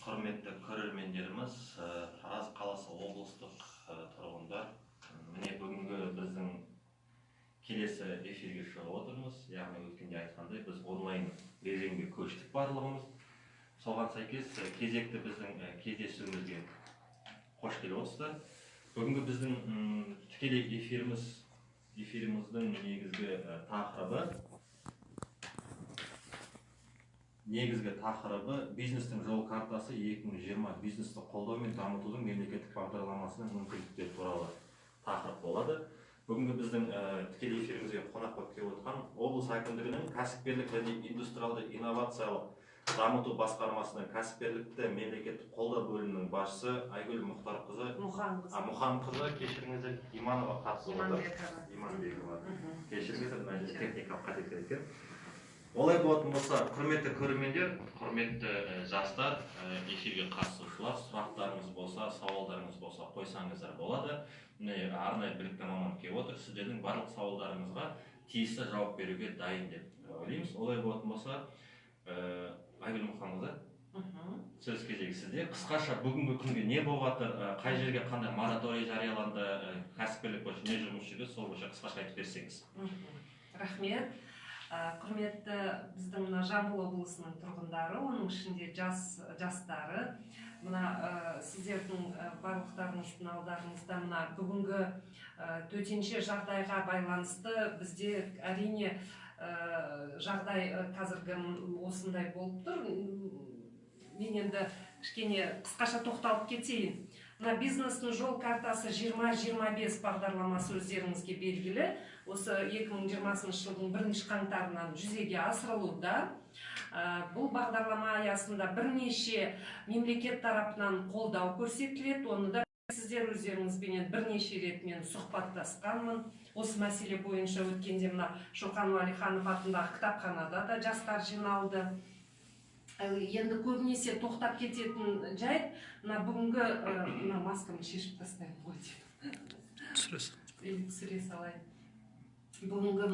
Құрметті көрермендеріміз, Тараз қаласы облыстық тұрғындар, міне бүгінгі біздің келесі эфирге шығып отырмыз. Яғни өткенде айтқандай, біз онлайн режимге көштік барлығымыз. Соған сәйкес кезекті біздің кездесуімізге қош келіп отырсыздар. Бүгінгі біздің тікелей эфиріміздің негізгі тақырыбы бизнестің жол картасы 2020 бизнесті қолдау мен дамытудың мемлекеттік бағдарламасының мүмкіндіктері туралы тақырып болады. Бүгінгі біздің тікелей эфирімізге қонақ болып келіп отырған облыс әкімдігінің кәсіпкерлік және индустриалды инновациялық дамыту басқармасының кәсіпкерлікті мемлекеттік қолдау бөлімінің басшысы Айгүл Мұханқызы, кешіріңіздер, Иманова қатысып отыр. Иманбекова. Кешіріңіздер, техникалық қателік екен. Олай болатын болса, құрметті көрермендер, құрметті жастар, эфирге қатысушылар, сұрақтарыңыз болса, сауалдарыңыз болса, қойсаңыздар болады. Арнайы білікті маман келіп отыр. Сіздердің барлық сауалдарыңызға тиісті жауап беруге дайын деп ойлаймыз. Олай болатын болса, Айгүл Мұханқызы, сөз кезегі сізде. Қысқаша бүгінгі күнге не болып жатыр, қай жерге қандай мораторий жарияланды, кәсіпкерлік бойынша не жұмыс жүрді, сол бойынша қысқаша айтып берсеңіз. Рахмет. Құрметті біздің Жамбыл облысының тұрғындары, оның ішінде жастары, сіздердің барлықтарыңыздың алдарыңызда бүгінгі төтенше жағдайға байланысты бізде әрине жағдай қазіргі осындай болып тұр. Мен енді кішкене қысқаша тоқталып кетейін. Бизнестің жол картасы 2025 бағдарламасы өздеріңізге белгілі. Осы 2020 жылдың 1 қаңтарынан жүзеге асырылуда. Бұл бағдарлама аясында бірнеше мемлекет тарапынан қолдау көрсетіледі. Оны да сіздер өздеріңізбенен бірнеше рет мен сұхбаттасқанмын. Осы мәселе бойынша өткенде Шоқан Уәлиханов атындағы кітапханада да жастар жиналды. Енді көбінесе тоқтап кететін жайт, бүгінгі маскамды шешіп тастайын ғой деп. Түсіре салайын. Бүгінгі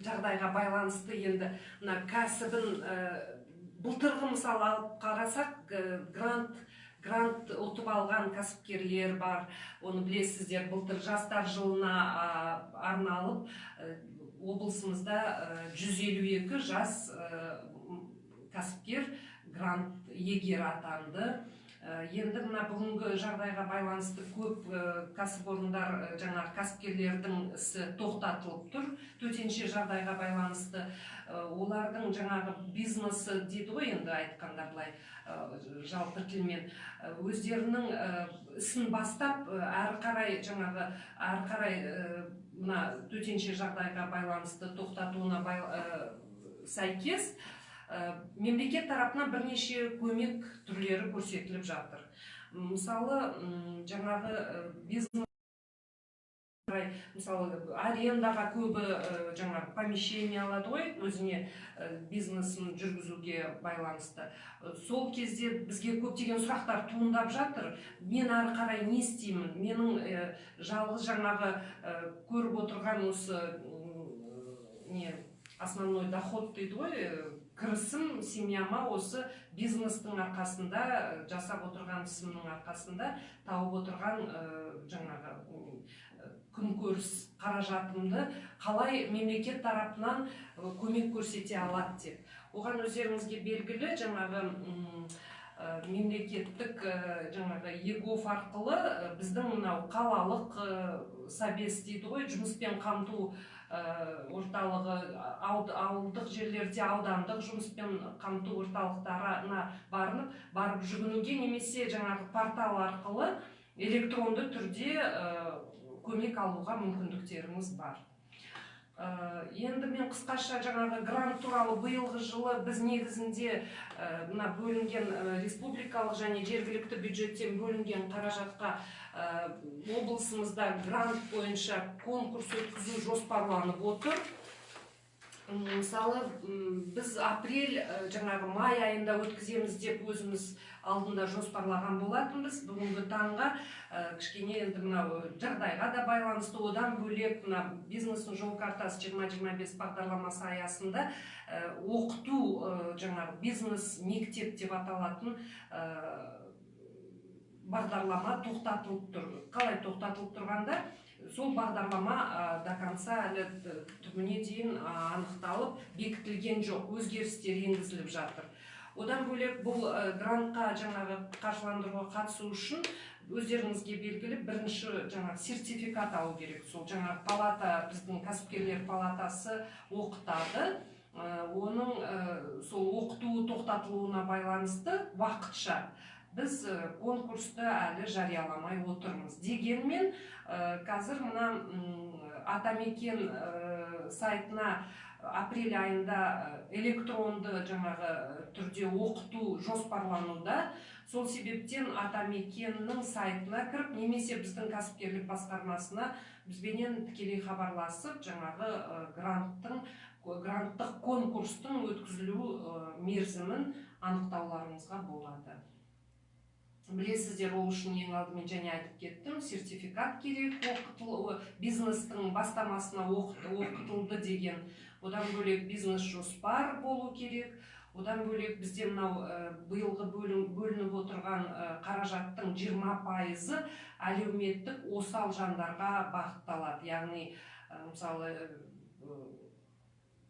жағдайға байланысты енді кәсібін былтырғы мысалы алып қарасақ, грант ұтып алған кәсіпкерлер бар. Оны білесіздер, былтыр жастар жылына арналып облысымызда 152 жас кәсіпкер грант егер атанды. Енді бүгінгі жағдайға байланысты көп кәсіпорындар, кәсіпкерлердің ісі тоқтатылып тұр. Төтенше жағдайға байланысты олардың бизнесі дейді ғой, енді айтқанда былай жалпы тілмен, өздерінің ісін бастап, әрі қарай төтенше жағдайға байланысты тоқтатуына сәйкес мемлекет тарапынан бірнеше көмек түрлері көрсетіліп жатыр. Мысалы, бизнес, арендаға көбі помещение алады ғой, өзіне бизнесін жүргізуге байланысты. Сол кезде бізге көптеген сұрақтар туындап жатыр. Мен әрі қарай не істеймін? Менің жалғыз көріп отырған осы основной доход дейді ғой, кірісім семьяма осы бизнестің арқасында, жасап отырған ісімнің арқасында тауып отырған күнкөріс қаражатымды қалай мемлекет тарапынан көмек көрсете алады деп. Оған өздеріңізге белгілі, мемлекеттік ЕГОФ арқылы біздің қалалық собес дейді ғой, жұмыспен қамту орталығы, ауылдық жерлерде аудандық жұмыспен қамту орталықтарына барып жүгінуге, немесе портал арқылы электронды түрде көмек алуға мүмкіндіктеріңіз бар. Енді мен қысқаша грант туралы биылғы жылы біз негізінде бөлінген республикалық және жергілікті бюджеттен бөлінген қаражатқа облысымызда грант бойынша конкурс өткізу жоспарланып отыр. Мысалы, біз апрель, жаңағы май айында өткіземіз деп өзіміз алдында жоспарлаған болатынбыз. Бүгінгі таңға кішкене енді мынау жағдайға да байланысты, одан бөлек мына бизнестің жол картасы 2025 бағдарламасы аясында оқыту, жаңағы бизнес мектеп деп аталатын бағдарлама тоқтатылып тұр. Қалай тоқтатылып тұрғанда, сол бағдарлама до конца әлі түбіне дейін анықталып, бекітілген жоқ, өзгерістер енгізіліп жатыр. Одан бөлек бұл грантқа жаңағы қаржыландыруға қатысу үшін өздеріңізге белгілі бірінші жаңағы сертификат алу керек. Сол жаңағы палата, біздің кәсіпкерлер палатасы оқытады. Оның сол оқытуы тоқтатылуына байланысты уақытша біз конкурсты әлі жарияламай отырмыз. Дегенмен, қазір мына Атамекен сайтына апрель айында электронды жаңағы түрде оқыту жоспарлануда. Сол себептен Атамекеннің сайтына кіріп, немесе біздің кәсіпкерлік басқармасына бізбенен тікелей хабарласып, жаңағы гранттық конкурстың өткізілу мерзімін анықтауларыңызға болады. Білесіздер, ол үшін ең алдымен және айтып кеттім, сертификат керек, бизнестің бастамасына оқытылды деген. Одан бөлек бизнес жоспар болу керек. Одан бөлек бізде мынау биылғы бөлініп отырған қаражаттың 20% әлеуметтік осал жандарға бағытталады. Яғни, мысалы,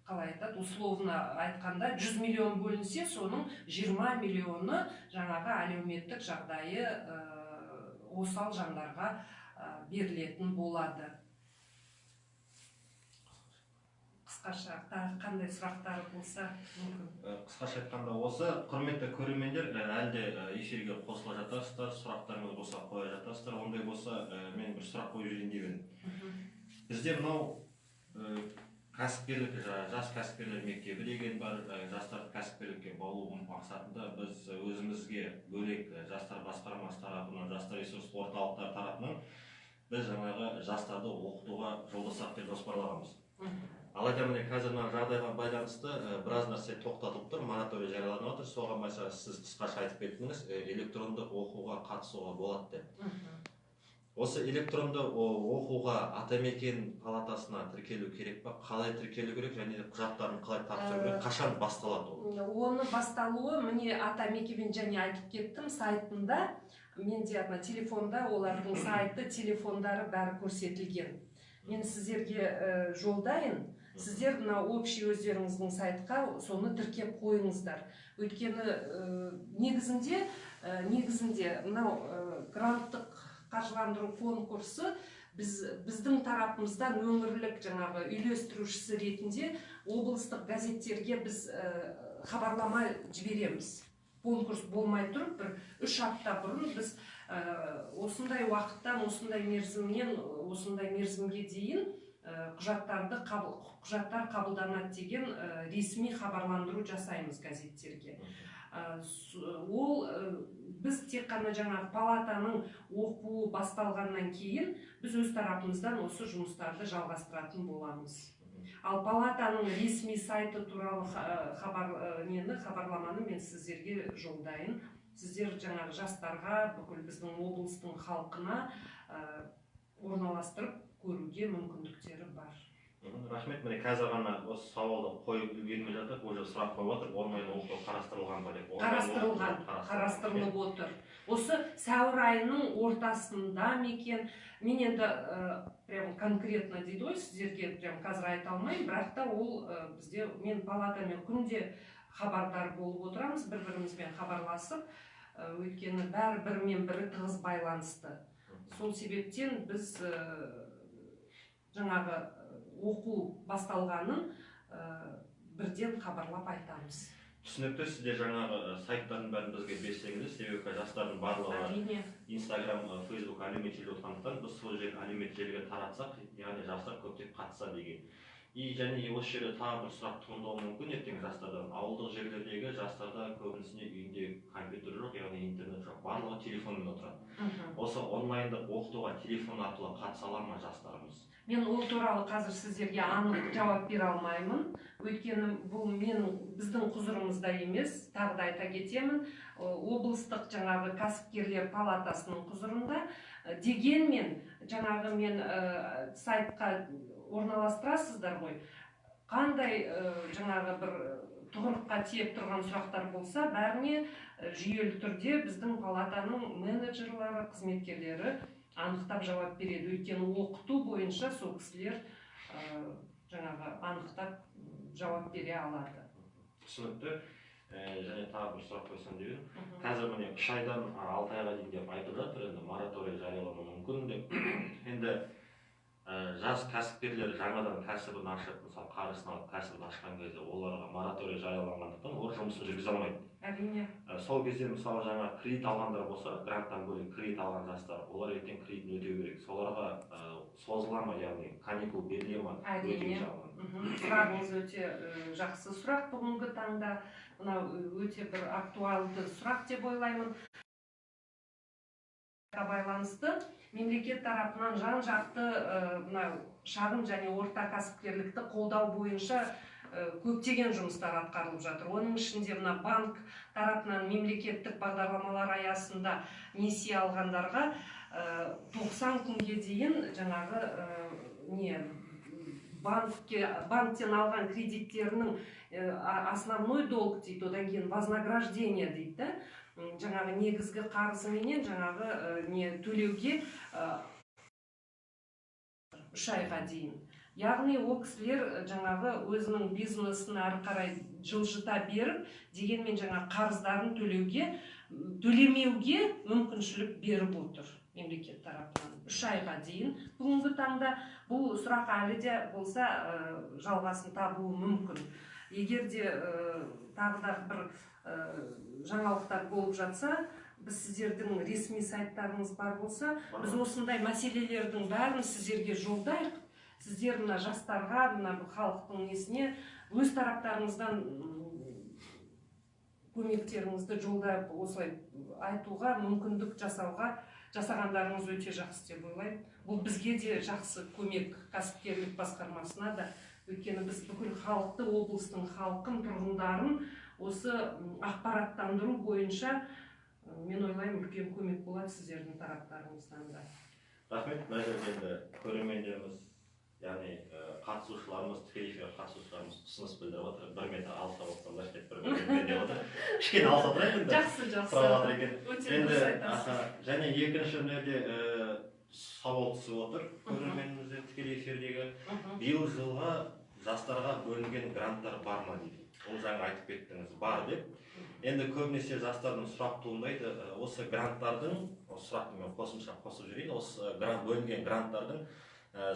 қалай айтады, условно айтқанда 100 миллион бөлінсе, соның 20 миллионы жаңағы әлеуметтік жағдайы осал жандарға берілетін болады. Қысқаша қандай сұрақтары болса мүмкін. Қысқаша айтқанда осы, құрметті көрермендер, әлде эфирге қосыла жатасыздар, сұрақтарыңыз болса қоя жатасыздар. Ондай болса, мен бір сұрақ қойып жіберейін деп. Бізде мынау кәсіпкерлік, жас кәсіпкерлер мектебі деген бар, жастар кәсіпкерлікке баулу мақсатында біз өзімізге бөлек жастар басқармасы тарапынан, жастар ресурс орталықтар тарапынан біз жаңағы жастарды оқытуға жолдасақ деп жоспарлағанбыз. Алайда міне қазір жағдайға байланысты біраз нәрсе тоқтатылып тұр, мораторий жарияланып отыр. Соған байланысты сіз қысқаша айтып кеттіңіз, электронды оқуға қатысуға болады деп. Осы электронды оқуға Атамекен палатасына тіркелу керек па? Қалай тіркелу керек және құжаттарын қалай тапсыру керек? Қашан басталады ол? Оны басталуы, міне Атамекенмен және айтып кеттім, сайтында, менде телефонда олардың сайты, телефондары бәрі көрсетілген. Мен сіздерге жолдайын, сіздер мына общий өздеріңіздің сайтқа соны тіркеп қойыңыздар. Өйткені негізінде мынау гранттық қаржыландыру конкурсы біздің тарапымыздан өңірлік жаңағы үйлестірушісі ретінде облыстық газеттерге біз хабарлама жібереміз. Конкурс болмай тұрып, бір 3 апта бұрын біз осындай уақыттан, осындай мерзімнен, осындай мерзімге дейін құжаттар қабылданады деген ресми хабарландыру жасаймыз газеттерге. Ол біз тек қана жаңағы палатаның оқуы басталғаннан кейін біз өз тарапымыздан осы жұмыстарды жалғастыратын боламыз. Ал палатаның ресми сайты туралы хабарламаны мен сіздерге жолдайын. Сіздер жаңағы жастарға, бүкіл біздің облыстың халқына орналастырып көруге мүмкіндіктері бар. Рахмет, міне қазір ғана осы сауалды қойып үлгермей жатыр, уже сұрақ қойып отыр, онлайн оқыту қарастырылған ба деп. Қарастырылып отыр. Осы сәуір айының ортасында мекен, мен енді прям конкретно дейді ғой, сіздерге прям қазір айта алмаймын, бірақ та ол бізде, мен палатамен күнде хабардар болып отырамыз, бір-бірімізбен хабарласып, өйткені бірімен бірі тығыз байланысты. Сол себептен біз жаңағы оқу басталғанын бірден хабарлап айтамыз. Түсінікті, сізде жаңағы сайттардың бәрін бізге берсеңіз, себебі жастардың барлығы Instagram, Facebook әлеуметтік желі отырғандықтан біз сол әлеуметтік желіге таратсақ, яғни жастар көптеп қатыса деген. және осы жерде тағы бір сұрақ туындауы мүмкін ертең жастардан. Ауылдық жерлердегі жастарда көбінісіне үйінде компьютер жоқ, яғни интернет жоқ, барлығы телефонмен отырады. Осы онлайндық оқытуға телефон арқылы қатыса ала ма жастарымыз? Мен ол туралы қазір сіздерге анық жауап бере алмаймын. Өйткені бұл біздің құзырымызда емес, тағы да айта кетемін, облыстық жаңағы кәсіпкерлер палатасының құзырында. Дегенмен жаңағы мен сайтқа орналастырасыздар ғой. Қандай жаңағы бір тұғырыққа тиеп тұрған сұрақтар болса, бәріне жүйелі түрде біздің палатаның менеджерлері, қызметкерлері анықтап жауап береді. Өйткені оқыту бойынша сол кісілер жаңағы анықтап жауап бере алады. Түсінікті. Және тағы бір сұрақ қойсам деп едім. Қазір міне 3 айдан 6 айға дейін деп айтып жатыр, енді мораторий жариялануы мүмкін деп. Енді жас кәсіпкерлер жаңадан кәсібін ашып, мысалы қаржысын алып кәсібін ашқан кезде оларға мораторий жарияланғандықтан олар жұмысын жүргізе алмайды. Әрине. Сол кезде мысалы жаңа кредит алғандар болса, гранттан бөлек кредит алған жастар, олар ертең кредитін өтеу керек. Соларға созыла ма, яғни каникул беріле ма? Әрине. Сұрағыңыз өте жақсы сұрақ бүгінгі таңда. Мынау өте бір актуалды сұрақ деп ойлаймын. Байланысты мемлекет тарапынан жан-жақты шағын және орта кәсіпкерлікті қолдау бойынша көптеген жұмыстар атқарылып жатыр. Оның ішінде банк тарапынан мемлекеттік бағдарламалар аясында несие алғандарға 90 күнге дейін жаңағы банктен алған кредиттерінің основной долг дейді, одан кейін вознаграждение дейді. Жаңағы негізгі қарызы менен жаңағы төлеуге 3 айға дейін. Яғни ол кісілер жаңағы өзінің бизнесін әрі қарай жылжыта беріп, дегенмен жаңа қарыздарын төлемеуге мүмкіншілік беріп отыр мемлекет тарапынан 3 айға дейін. Бүгінгі таңда бұл сұрақ әлі де болса жалғасын табуы мүмкін. Егер де тағы да бір жаңалықтар болып жатса, біз сіздердің ресми сайттарыңыз бар болса, біз осындай мәселелердің бәрін сіздерге жолдайық. Сіздер жастарға, халықтың несіне өз тараптарыңыздан көмектеріңізді жолдап осылай айтуға, мүмкіндік жасағандарыңыз өте жақсы деп ойлаймын. Бұл бізге де жақсы көмек, кәсіпкерлік басқармасына да. Өйткені біз бүкіл халықты, облыстың халқын, тұрғындарын осы ақпараттандыру бойынша мен ойлаймын үлкен көмек болады сіздердің тараптарыңыздан да. Рахмет. Мына жерде көрермендеріміз, яғни қатысушыларымыз, тікелей эфирге қатысушыларымыз ұсыныс білдіріп отыр. 1 метр алса болсам да деп 1 метр деп отыр. Кішкене алса тұрайық енді. Жақсы. Енді және екінші жерде сауал түсіп отыр көрерменімізде тікелей эфирдегі. Биыл жылға жастарға бөлінген гранттар бар ма дейді. Ол жаңа айтып кеттіңіз, бар деп. Енді көбінесе жастардың сұрақ туындайды, осы гранттардың, сұрақты мен қосымша қосып жүрейін, осы бөлінген гранттардың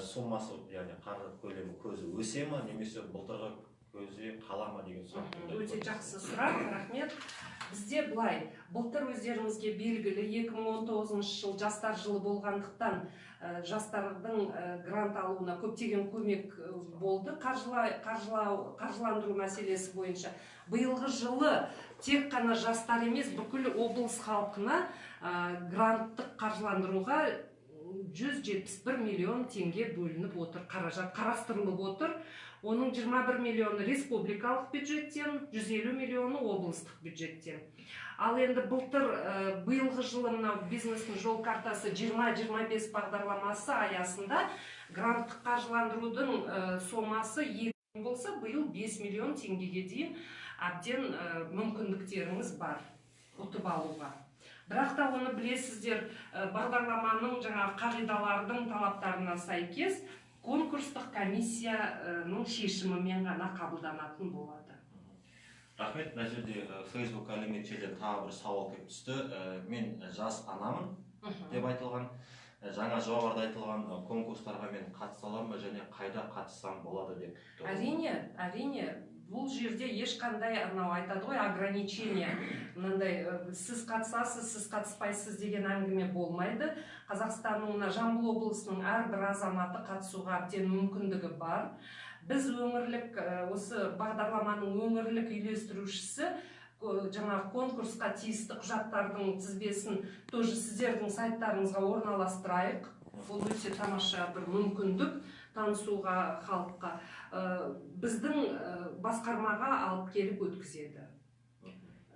суммасы, яғни қаржы көлемі көзі өсе ма, немесе былтырғы көзі қала ма деген сұрақ туындайды. Өте жақсы сұрақ, рахмет. Бізде былай, былтыр өздеріңізге белгілі 2019 жыл жастар жылы болғандықтан жастардың грант алуына көптеген көмек болды қаржыландыру мәселесі бойынша. Биылғы жылы тек қана жастар емес, бүкіл облыс халқына гранттық қаржыландыруға 171 миллион теңге бөлініп отыр, қаражат қарастырылып отыр. Оның 21 миллионы республикалық бюджеттен, 150 миллионы облыстық бюджеттен. Ал енді биылғы жылы бизнестің жол картасы 20-25 бағдарламасы аясында гранттық қаржыландырудың сомасы 2 болса, биыл 5 миллион теңгеге дейін әбден мүмкіндіктеріңіз бар ұтып алуға. Бірақ та оны білесіздер, бағдарламаның қағидалардың талаптарына сәйкес конкурстық комиссияның шешімімен ғана қабылданатын болады. Рахмет. Мына жерде Facebook әлеуметтік желіде тағы бір сауал келіп түсті. Мен жас анамын деп айтылған. Жаңа жоғарыда айтылған конкурстарға мен қатыса аламын ба және қайда қатыссам болады деп. Әрине. Бұл жерде ешқандай айтады ғой, ограничение. Мынандай сіз қатысасыз, сіз қатыспайсыз деген әңгіме болмайды. Қазақстанның Жамбыл облысының әрбір азаматы қатысуға әбден мүмкіндігі бар. біз өңірлік осы бағдарламаның өңірлік үйлестірушісі жаңағы конкурсқа тиісті құжаттардың тізбесін тоже сіздердің сайттарыңызға орналастырайық. Бұл өте тамаша бір мүмкіндік танысуға халыққа. Біздің басқармаға алып келіп өткізеді.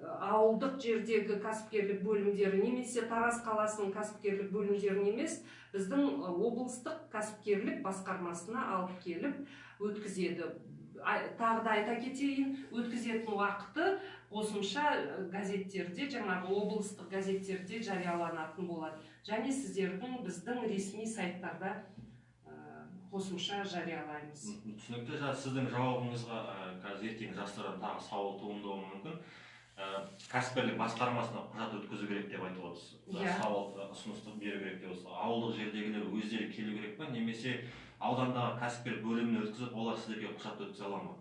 Ауылдық жердегі кәсіпкерлік бөлімдері немесе Тараз қаласының кәсіпкерлік бөлімдерін емес, біздің облыстық кәсіпкерлік басқармасына алып келіп өткізеді. Тағы да айта кетейін, өткізетін уақыты қосымша газеттерде, жаңағы облыстық газеттерде жарияланатын болады. Және сіздердің біздің ресми сайттарда қосымша жариялаймыз. Түсінікті. Сіздің жауабыңызға қазір ертең жастардан тағы сауал туындауы мүмкін. Кәсіпкерлік басқармасына құжат өткізу керек деп айтып отырсыз. Сауал ұсынысты беру керек деп отырсыз. Ауылдық жердегілер өздері келу керек па, немесе аудандағы кәсіпкерлік бөліміне өткізіп, олар сіздерге құжат өткізе ала ма?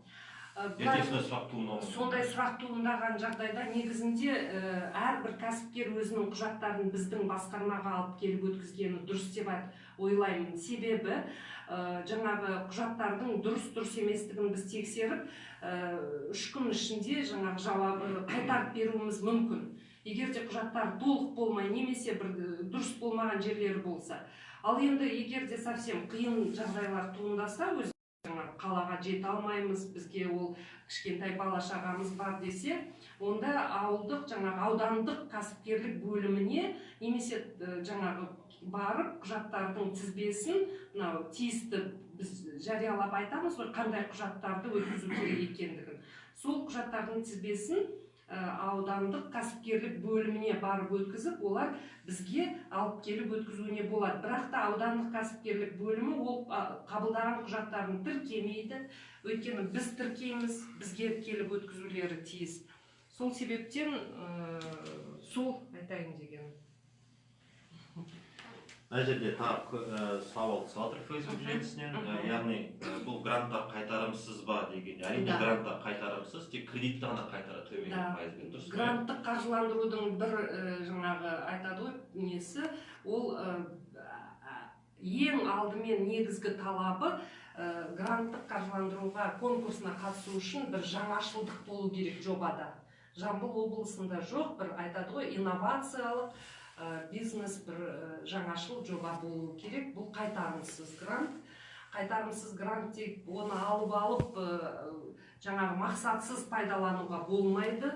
Сондай сұрақ туындаған жағдайда негізінде әрбір кәсіпкер өзінің құжаттарын біздің басқармаға алып келіп өткізгені дұрыс деп ойлаймын. Себебі жаңағы құжаттардың дұрыс еместігін біз тексеріп, 3 күн ішінде жаңағы жауабы қайтарып беруіміз мүмкін. Егер де құжаттар толық болмай, немесе бір дұрыс болмаған жерлері болса. Ал енді егер де совсем қиын жағдайлар туындаса, қалаға жете алмаймыз, бізге ол кішкентай бала-шағамыз бар десе, онда ауылдық, жаңағы аудандық кәсіпкерлік бөліміне немесе жаңағы барып құжаттардың тізбесін тиісті біз жариялап айтамыз ғой, қандай құжаттарды өткізу керек екендігін. Сол құжаттардың тізбесін аудандық кәсіпкерлік бөліміне барып өткізіп, олар бізге алып келіп өткізуіне болады. Бірақ та аудандық кәсіпкерлік бөлімі ол қабылдаған құжаттарын тіркемейді. Өйткені біз тіркейміз, бізге келіп өткізулері тиіс. Сол себептен сол айтайын деген. Мына жерде тағы сауал түсіп жатыр Facebook желісінен. Яғни бұл гранттар қайтарымсыз ба деген. Әрине гранттар қайтарымсыз, тек кредитті ғана қайтарады төменгі пайызбен. Дұрыс па? Гранттық қаржыландырудың бір жаңағы айтады ғой несі, ол ең алдымен негізгі талабы гранттық қаржыландыруға конкурсына қатысу үшін бір жаңашылдық болу керек жобада. Жамбыл облысында жоқ, бір айтады ғой, инновациялық бизнес бір жаңашыл жоба болу керек. Бұл қайтарымсыз грант. Қайтарымсыз грант тек оны алып жаңағы мақсатсыз пайдалануға болмайды.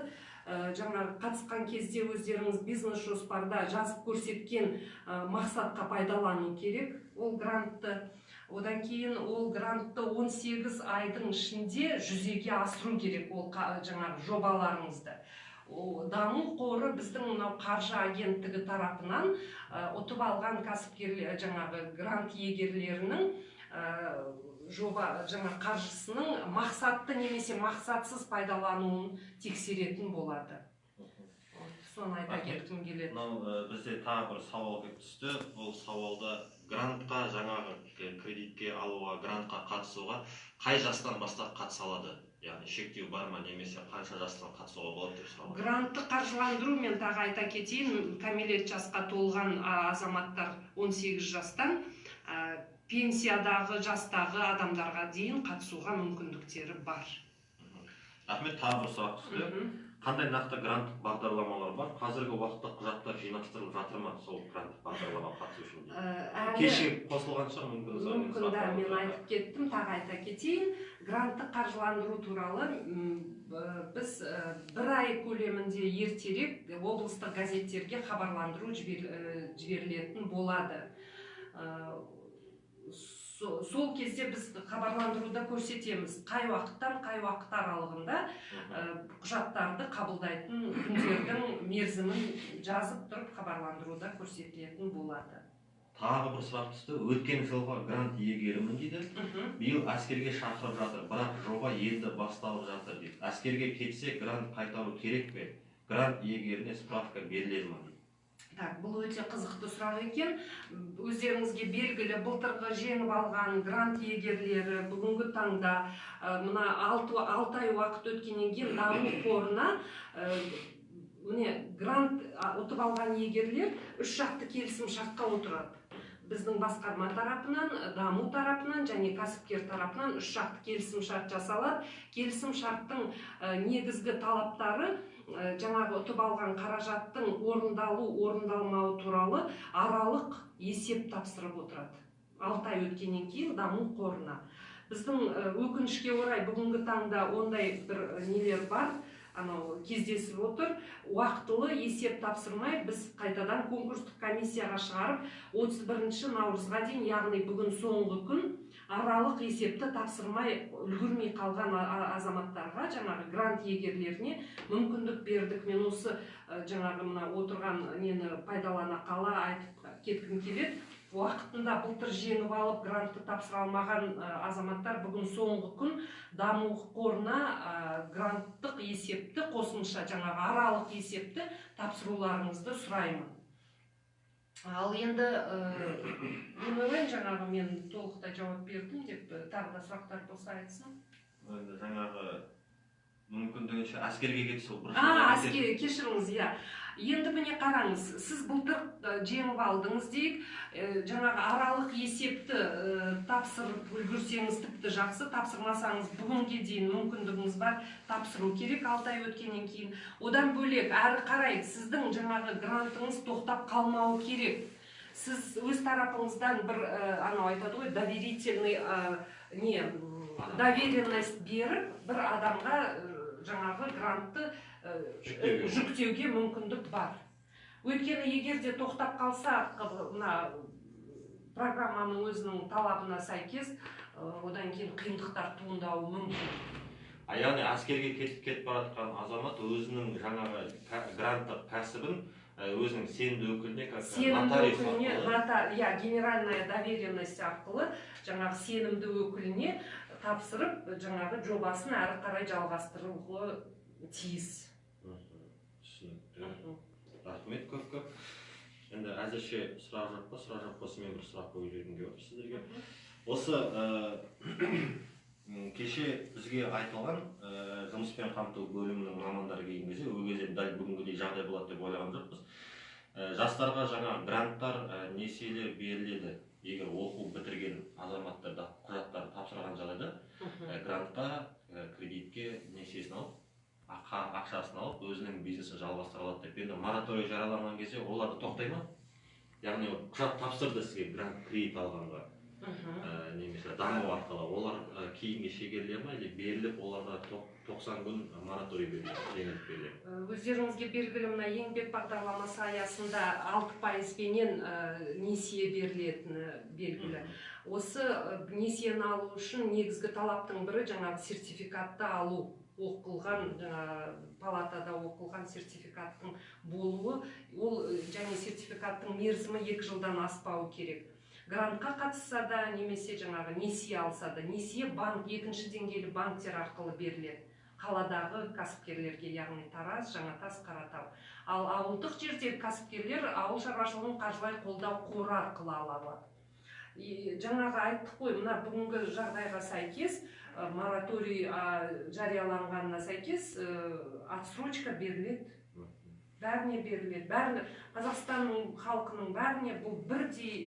Жаңағы қатысқан кезде өздеріңіз бизнес жоспарда жазып көрсеткен мақсатқа пайдалану керек ол грантты. Одан кейін ол грантты 18 айдың ішінде жүзеге асыру керек ол жаңағы жобаларыңызды. Даму қоры біздің мынау қаржы агенттігі тарапынан ұтып алған кәсіпкерлер жаңағы грант иегерлерінің жоба жаңа қаржысының мақсатты немесе мақсатсыз пайдалануын тексеретін болады. Соны айта кеткім келеді. Бізде тағы бір сауал келіп түсті. Ол сауалда грантқа, жаңағы кредитке алуға, грантқа қатысуға қай жастан бастап қатыса алады? Яғни шектеу бар ма, немесе қанша жастан қатысуға болады деп сұраған. Грантты қаржыландыру мен тағы айта кетейін, кәмелет жасқа толған азаматтар 18 жастан пенсиядағы жастағы адамдарға дейін қатысуға мүмкіндіктері бар. Рахмет, тағы бір сұрақ түсті. Қандай нақты гранттық бағдарламалар бар? Қазіргі уақытта құжаттар жинастырылып жатыр ма сол гранттық бағдарламаға қатысу үшін? Кешігіп қосылған шығар мүмкін. Мүмкін да, мен айтып кеттім, тағы айта кетейін. Гранттық қаржыландыру туралы біз бір ай көлемінде ертерек облыстық газеттерге хабарландыру жіберілетін болады. Сол кезде біз хабарландыруда көрсетеміз, қай уақыттан қай уақыт аралығында құжаттарды қабылдайтын күндердің мерзімін жазып тұрып хабарландыруда көрсетілетін болады. Тағы бір сұрақ түсті. Өткен жылғы грант иегерімін дейді. Биыл әскерге шақырып жатыр, бірақ жоба енді басталып жатыр дейді. Әскерге кетсе грант қайтару керек пе? Грант иегеріне справка беріледі ме? Бұл өте қызықты сұрақ екен. Өздеріңізге белгілі былтырғы жеңіп алған грант иегерлері бүгінгі таңда мына 6 ай уақыт өткеннен кейін даму қорына грант ұтып алған иегерлер 3 жақты келісім шартқа отырады. біздің басқарма тарапынан, даму тарапынан және кәсіпкер тарапынан 3 жақты келісім шарт жасалады. Келісім шарттың негізгі талаптары жаңағы ұтып алған қаражаттың орындалмауы туралы аралық есеп тапсырып отырады. 6 ай өткеннен кейін даму қорына. Біздің өкінішке орай бүгінгі таңда ондай бір нелер бар, кездесіп отыр. Уақытылы есеп тапсырмай біз қайтадан конкурстық комиссияға шығарып 31 наурызға дейін, яғни бүгін соңғы күн, аралық есепті тапсырмай үлгермей қалған азаматтарға, жаңағы грант егерлеріне мүмкіндік бердік. Мен осы жаңағы мына отырған нені пайдалана қала айтып кеткім келеді. Уақытында былтыр жеңіп алып грантты тапсыра алмаған азаматтар бүгін соңғы күн даму қорына гранттық есепті, қосымша жаңағы аралық есепті тапсыруларыңызды сұраймын. Ал енді мен ойлаймын, жаңағы мен толықтай жауап бердім деп, тағы да сұрақтар болса айтсын. Жаңағы мүмкіндігінше әскерге кетсе әскерге кешіріңіз, иә. Енді міне қараңыз, сіз былтыр жеңіп алдыңыз дейік, жаңағы аралық есепті тапсырып үлгерсеңіз тіпті жақсы, тапсырмасаңыз бүгінге дейін мүмкіндігіңіз бар, тапсыру керек 6 ай өткеннен кейін. Одан бөлек әрі қарай сіздің жаңағы грантыңыз тоқтап қалмауы керек. Сіз өз тарапыңыздан бір айтады ғой, доверительный доверенность беріп, бір адамға жаңағы грантты жүктеуге мүмкіндік бар. Өйткені егер де тоқтап қалса, программаның өзінің талабына сәйкес, одан кейін қиындықтар туындауы мүмкін. Яғни әскерге кетіп баратқан азамат өзінің жаңағы гранттық кәсібін өзінің сенімді өкіліне, генеральная доверенность арқылы жаңағы сенімді өкіліне тапсырып, жаңағы жобасын әрі қарай жалғастыруға тиіс. Рахмет көп. Енді әзірше сұрақ жоқ па? Сұрақ жоқ болса мен бір сұрақ қойып отыр сіздерге. Осы кеше бізге айтылған жұмыспен қамту бөлімінің мамандары келген кезде, ол кезде дәл бүгінгідей жағдай болады деп ойлаған жоқпыз. Жастарға жаңа гранттар, несиелер беріледі. Егер оқу бітірген азаматтарда құжаттар тапсырған жағдайда грантқа, кредитке несиесін алып, ақшасын алып, өзінің бизнесін жалғастыра алады деп. Енді мораторий жарияланған кезде оларды тоқтай ма? Яғни құжат тапсырды сізге грант кредит алғанға, немесе даму арқылы, олар кейінге шегеріле ме, или беріліп, оларға 90 күн мораторий беріледі? Өздеріңізге белгілі, мына еңбек бағдарламасы аясында 6%-пенен несие берілетіні белгілі. Осы несиені алу үшін негізгі талаптың бірі жаңағы сертификатты алу. Оқылған, палатада оқылған сертификаттың болуы, ол және сертификаттың мерзімі 2 жылдан аспауы керек. Грантқа қатысса да, немесе жаңағы несие алса да, несие банк, екінші деңгейлі банктер арқылы беріледі. Қаладағы кәсіпкерлерге, яғни Тараз, Жаңатас, Қаратау. Ал ауылдық жердегі кәсіпкерлер ауыл шаруашылығын қаржылай қолдау қоры арқылы ала алады. Жаңағы айттық қой, мына бүгінгі жағдайға сәйкес, мораторий жарияланғанына сәйкес отсрочка беріледі. Бәріне беріледі. Қазақстанның халқының бәріне бұл бірдей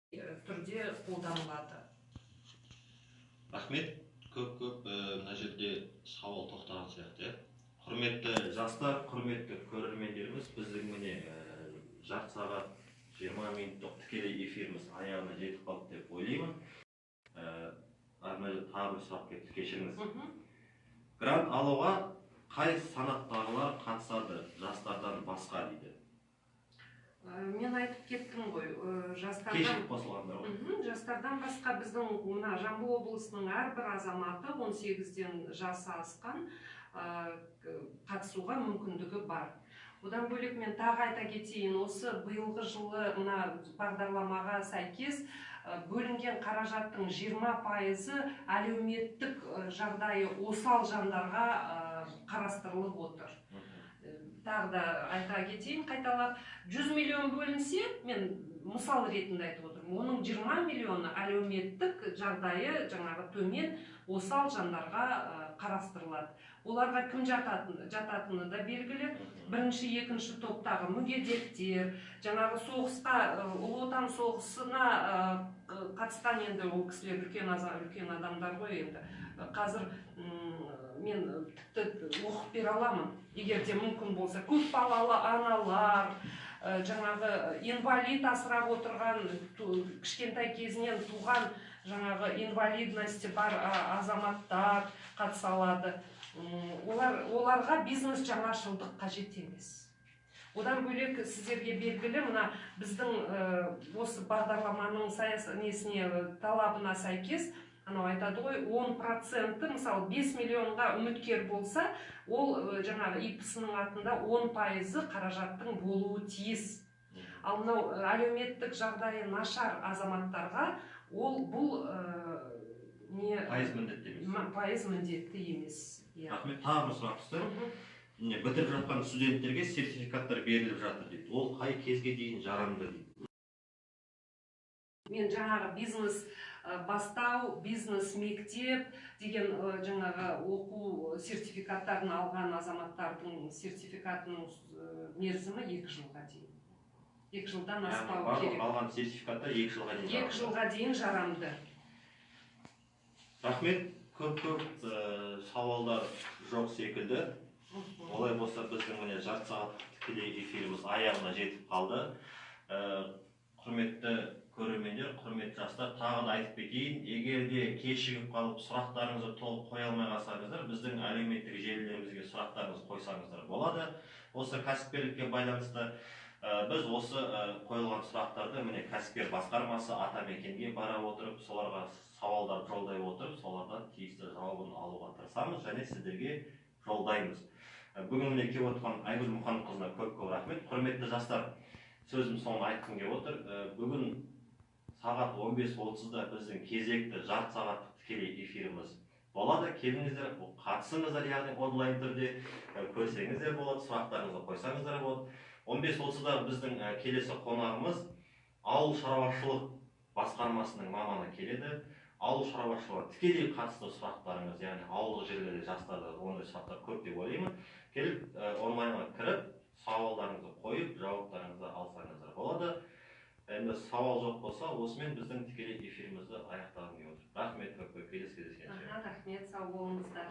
түрде қолданылады. Рахмет. Көп мына жерде сауал тоқтаған сияқты. Құрметті жастар, құрметті көрермендеріміз, біздің міне жарты сағат 20 минуттық тікелей эфиріміз аяғына жетіп қалды деп ойлаймын. Тағы бір сұрақ кетті, кешіріңіз. Грант алуға қай санаттағылар қатысады, жастардан басқа дейді? Мен айтып кеттім ғой, кешіп қосылғандар ғой. Жастардан басқа біздің Жамбыл облысының әрбір азаматы 18-ден жасы асқан қатысуға мүмкіндігі бар. Одан бөлек мен тағы айта кетейін, осы биылғы жылы бағдарламаға сәйкес бөлінген қаражаттың 20% әлеуметтік жағдайы осал жандарға қарастырылып отыр. Тағы да айта кетейін, қайталап, 100 миллион бөлінсе, мен мысал ретінде айтып отырмын, оның 20 миллионы әлеуметтік жағдайы жаңағы төмен осал жандарға қарастырылады. Оларға кім жататыны да белгілі. Бірінші, екінші топтағы мүгедектер, жаңағы соғысқа, Ұлы Отан соғысына қатысқан енді ол кісілер үлкен адамдар ғой енді. Қазір мен тіпті оқып бере аламын, егер де мүмкін болса. Көп балалы аналар, жаңағы инвалид асырап отырған, кішкентай кезінен туған жаңағы инвалидности бар азаматтар қатыса алады. Оларға бизнес жаңашылдық қажет емес. Одан бөлек сіздерге белгілі, мына біздің осы бағдарламаның талабына сәйкес, анау айтады ғой, 10%, мысалы 5 миллионға үміткер болса, ол жаңағы ИПС-ның атында 10% қаражаттың болуы тиіс. Ал мынау әлеуметтік жағдайы нашар азаматтарға бұл пайыз міндетті емес. Рахмет, тағы бір сұрақ түсті. Бітіріп жатқан студенттерге сертификаттар беріліп жатыр дейді. Ол қай кезге дейін жарамды дейді? Мен жаңағы бизнес бастау, бизнес мектеп деген жаңағы оқу сертификаттарын алған азаматтардың сертификатының мерзімі 2 жылға дейін. 2 жылдан аспау керек. Алған сертификаттар 2 жылға дейін жарамды. 2 жылға дейін жарамды. Рахмет, көп сауалдар жоқ секілді. Олай болса біздің міне жарты сағат тікелей эфиріміз аяғына жетіп қалды. Құрметті көрермендер, құрметті жастар, тағы да айтып кетейін, егер де кешігіп қалып сұрақтарыңызды толық қоя алмай қалсаңыздар, біздің әлеуметтік желілерімізге сұрақтарыңызды қойсаңыздар болады. Осы кәсіпкерлікке байланысты біз осы қойылған сұрақтарды міне кәсіпкер басқармасы атамекенге бара отырып, соларға сауалдар жолдай отырып, солардан тиісті жауабын алуға тырысамыз және сіздерге жолдаймыз. Бүгін міне келіп отырған Айгүл Мұханқызына көп рахмет. Құрметті жастар, сөзім соңын айтқым келіп отыр. Бүгін сағат 15:30-да біздің кезекті жарты сағаттық тікелей эфиріміз болады. Келіңіздер, қатысыңыздар, яғни онлайн түрде көрсеңіздер болады, сұрақтарыңызды қойсаңыздар болады. 15:30-да біздің келесі қонағымыз ауыл шаруашылық басқармасының маманы келеді. Ауыл шаруашылығына тікелей қатысты сұрақтарыңыз, яғни ауылдық жерлерде жастарда ондай сұрақтар көп деп ойлаймын. Келіп онлайнға кіріп, сауалдарыңызды қойып, жауаптарыңызды алсаңыздар болады. Енді сауал жоқ болса, осымен біздің тікелей эфирімізді аяқтағым келіп отыр. Рахмет, келесі кездескенше. Рахмет, сау болыңыздар.